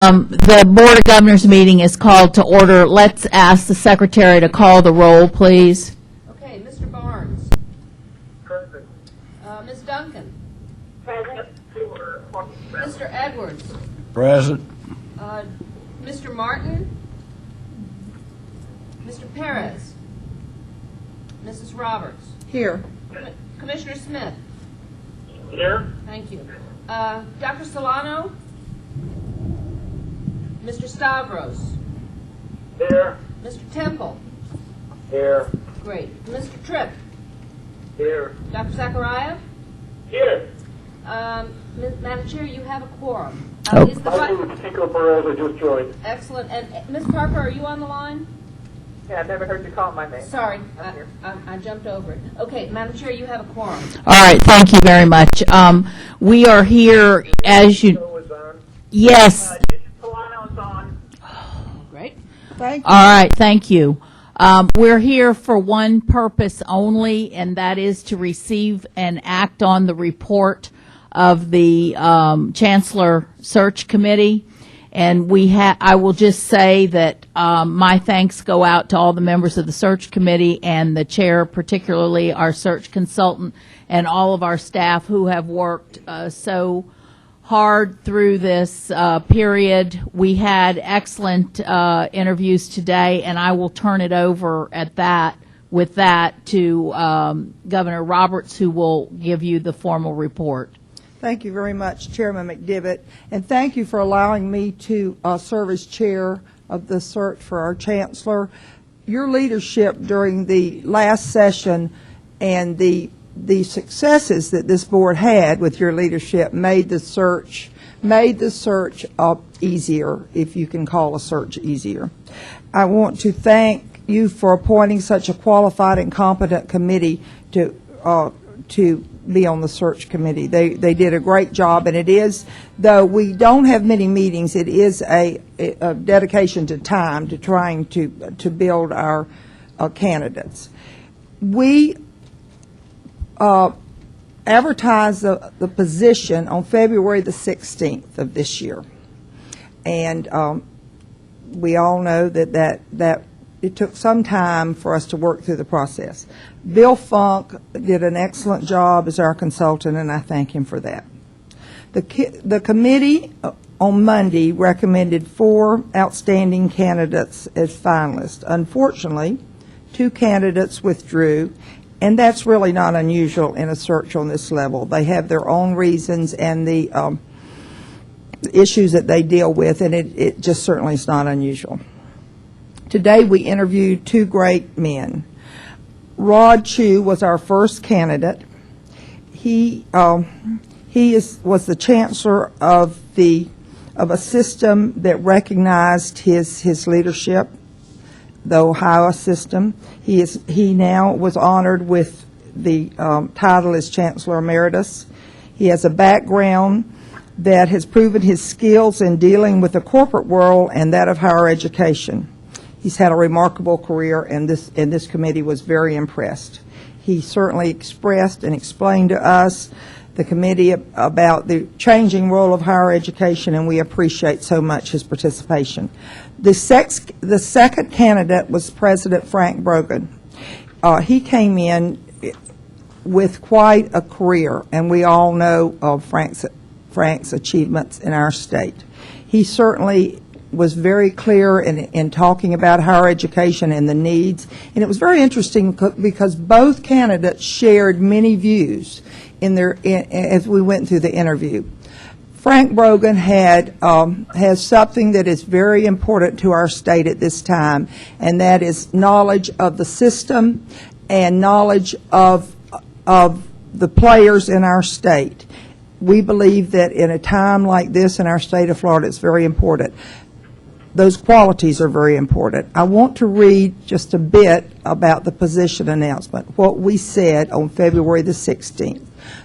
The Board of Governors meeting is called to order. Let's ask the Secretary to call the roll, please. Okay, Mr. Barnes. Present. Ms. Duncan. Present. Mr. Edwards. Present. Mr. Martin. Mr. Perez. Mrs. Roberts. Here. Commissioner Smith. Here. Thank you. Dr. Solano. Mr. Stavros. Here. Mr. Temple. Here. Great. Mr. Tripp. Here. Dr. Zachariah. Here. Madam Chair, you have a quorum. Oh. Is the I vi- think Chico Perez, I just joined. Excellent. And Ms. Parker, are you on the line? Yeah, I've never heard you call my name. Sorry, I jumped over it. Okay, Madam Chair, you have a quorum. All right, thank you very much. We are here, as you, Chico is on. yes, Solano's on. Great. all right, thank you. We're here for one purpose only, and that is to receive and act on the report of the Chancellor Search Committee. And I will just say that my thanks go out to all the members of the search committee and the chair, particularly our search consultant and all of our staff who have worked so hard through this period. We had excellent interviews today, and I will turn it over with that to Governor Roberts, who will give you the formal report. Thank you very much, Chairman McDivitt, and thank you for allowing me to serve as chair of the search for our Chancellor. Your leadership during the last session and the successes that this board had with your leadership made the search easier, if you can call a search easier. I want to thank you for appointing such a qualified and competent committee to be on the search committee. They did a great job, and it is, though we don't have many meetings, it is a dedication to time to trying to build our candidates. We advertised the position on February the 16th of this year, and we all know that it took some time for us to work through the process. Bill Funk did an excellent job as our consultant, and I thank him for that. The committee on Monday recommended 4 outstanding candidates as finalists. Unfortunately, 2 candidates withdrew, and that's really not unusual in a search on this level. They have their own reasons and the issues that they deal with, and it just certainly is not unusual. Today we interviewed 2 great men. Rod Chu was our first candidate. He was the chancellor of a system that recognized his leadership, the Ohio system. He now was honored with the title as Chancellor Emeritus. He has a background that has proven his skills in dealing with the corporate world and that of higher education. He's had a remarkable career, and this committee was very impressed. He certainly expressed and explained to us, the committee, about the changing role of higher education, and we appreciate so much his participation. The second candidate was President Frank Brogan. He came in with quite a career, and we all know of Frank's achievements in our state. He certainly was very clear in talking about higher education and the needs. And it was very interesting because both candidates shared many views as we went through the interview. Frank Brogan has something that is very important to our state at this time, and that is knowledge of the system and knowledge of the players in our state. We believe that in a time like this in our state of Florida, it's very important. Those qualities are very important. I want to read just a bit about the position announcement, what we said on February the 16th.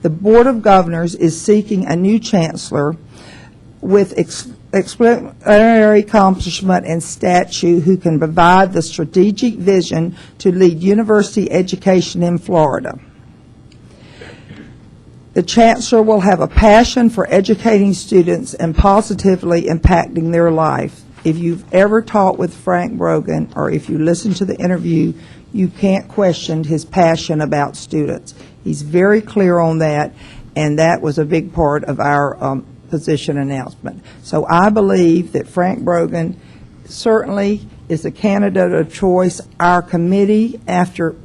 The Board of Governors is seeking a new chancellor with extraordinary accomplishment and stature who can provide the strategic vision to lead university education in Florida. The Chancellor will have a passion for educating students and positively impacting their life. If you've ever talked with Frank Brogan, or if you listen to the interview, you can't question his passion about students. He's very clear on that, and that was a big part of our position announcement. So I believe that Frank Brogan certainly is a candidate of choice. Our committee, after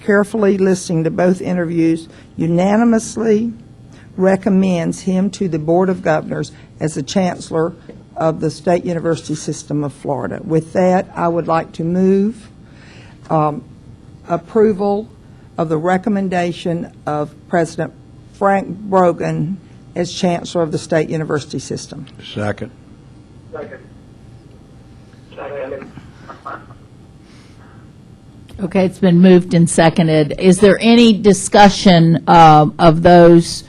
carefully listening to both interviews, unanimously recommends him to the Board of Governors as the Chancellor of the State University System of Florida. With that, I would like to move approval of the recommendation of President Frank Brogan as Chancellor of the State University System. Second. Second. Second. Okay, it's been moved and seconded. Is there any discussion of those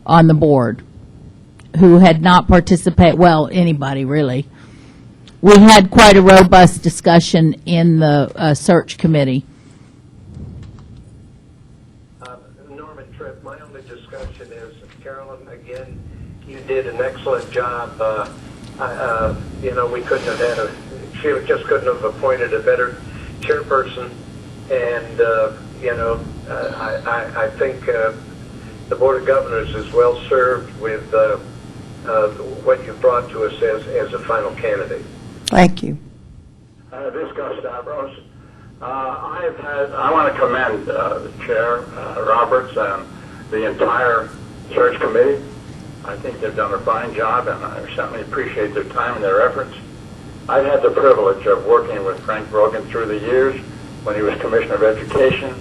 on the board who had not participated? Well, anybody, really. We had quite a robust discussion in the search committee. Norman Tripp, my only discussion is, Carolyn, again, you did an excellent job. We couldn't have had she just couldn't have appointed a better chairperson. And, I think the Board of Governors is well served with what you brought to us as a final candidate. Thank you. This goes Stavros. I want to commend the Chair, Roberts, and the entire search committee. I think they've done a fine job, and I certainly appreciate their time and their efforts. I've had the privilege of working with Frank Brogan through the years when he was Commissioner of Education.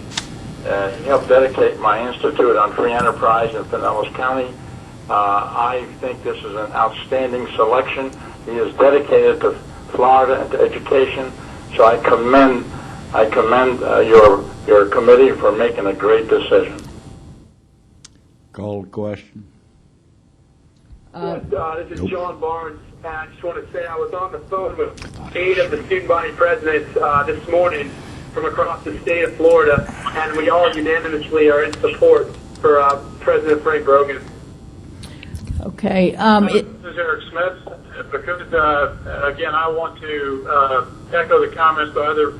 He helped dedicate my institute on free enterprise in Pinellas County. I think this is an outstanding selection. He is dedicated to Florida and to education, so I commend your committee for making a great decision. Call the question. This is John Barnes. I just want to say I was on the phone with 8 of the student body presidents this morning from across the state of Florida, and we all unanimously are in support for President Frank Brogan. Okay. This is Eric Smith. Because again, I want to echo the comments by other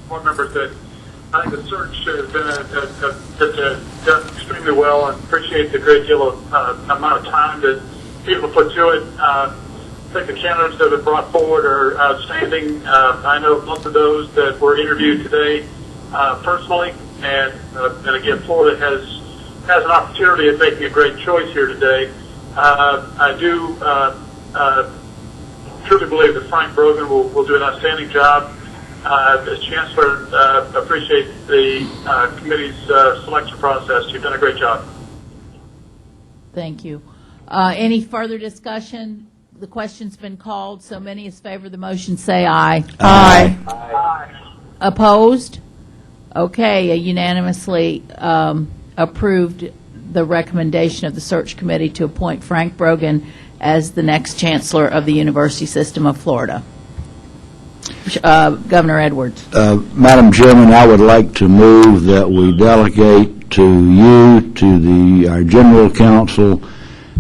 board members that I think the search has been done extremely well, and appreciate the great deal of amount of time that people put to it. I think the candidates that have been brought forward are outstanding. I know most of those that were interviewed today personally, and again, Florida has an opportunity of making a great choice here today. I do truly believe that Frank Brogan will do an outstanding job. As Chancellor, appreciate the committee's selection process. You've done a great job. Thank you. Any further discussion? The question's been called. So many as favor the motion say aye. Aye. Aye. Opposed? Okay, unanimously approved the recommendation of the search committee to appoint Frank Brogan as the next Chancellor of the University System of Florida. Governor Edwards. Madam Chairman, I would like to move that we delegate to you, to our General Counsel,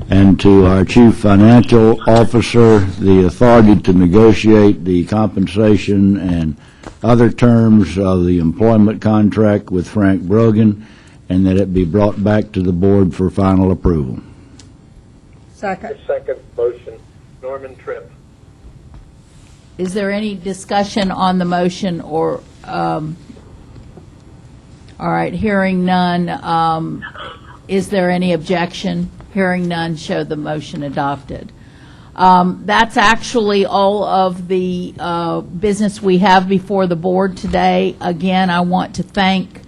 and to our Chief Financial Officer the authority to negotiate the compensation and other terms of the employment contract with Frank Brogan, and that it be brought back to the board for final approval. Second. Second motion, Norman Tripp. Is there any discussion on the motion or, all right, hearing none, is there any objection? Hearing none, show the motion adopted. That's actually all of the business we have before the board today. Again, I want to thank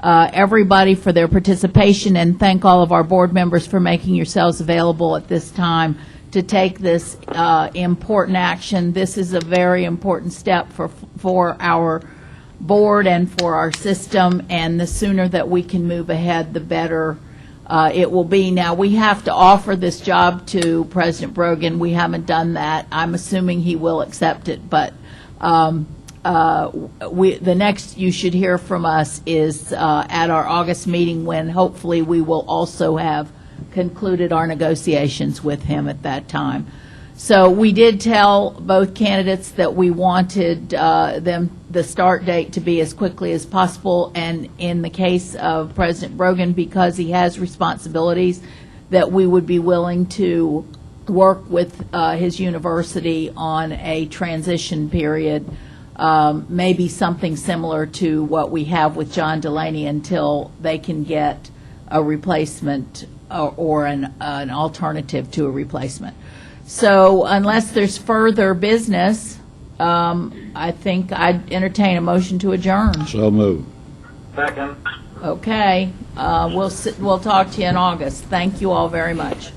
everybody for their participation and thank all of our board members for making yourselves available at this time to take this important action. This is a very important step for our board and for our system, and the sooner that we can move ahead, the better it will be. Now, we have to offer this job to President Brogan. We haven't done that. I'm assuming he will accept it, but the next you should hear from us is at our August meeting, when hopefully we will also have concluded our negotiations with him at that time. So we did tell both candidates that we wanted the start date to be as quickly as possible, and in the case of President Brogan, because he has responsibilities, that we would be willing to work with his university on a transition period, maybe something similar to what we have with John Delaney until they can get a replacement or an alternative to a replacement. So unless there's further business, I think I'd entertain a motion to adjourn. So move. Second. Okay, we'll talk to you in August. Thank you all very much.